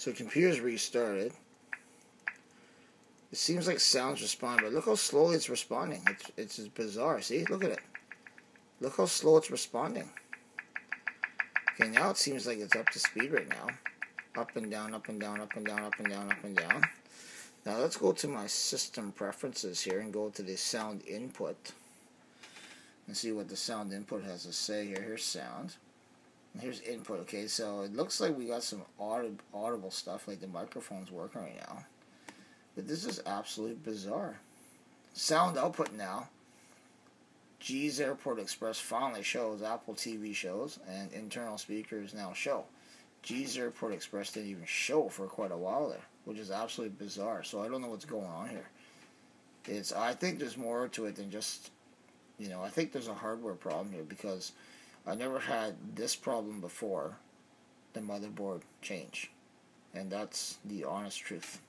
So computer's restarted. It seems like sound's responding, but look how slowly it's responding. It's just bizarre. See? Look at it. Look how slow it's responding. Okay, now it seems like it's up to speed right now. Up and down, up and down, up and down, up and down, up and down. Now let's go to my system preferences here and go to the sound input. And see what the sound input has to say here. Here's sound. And here's input. Okay, so it looks like we got some audible stuff, like the microphone's working right now. But this is absolutely bizarre. Sound output now. G's Airport Express finally shows. Apple TV shows. And internal speakers now show. G's Airport Express didn't even show for quite a while there, which is absolutely bizarre. So I don't know what's going on here. I think there's more to it than just, I think there's a hardware problem here, because I never had this problem before the motherboard change. And that's the honest truth.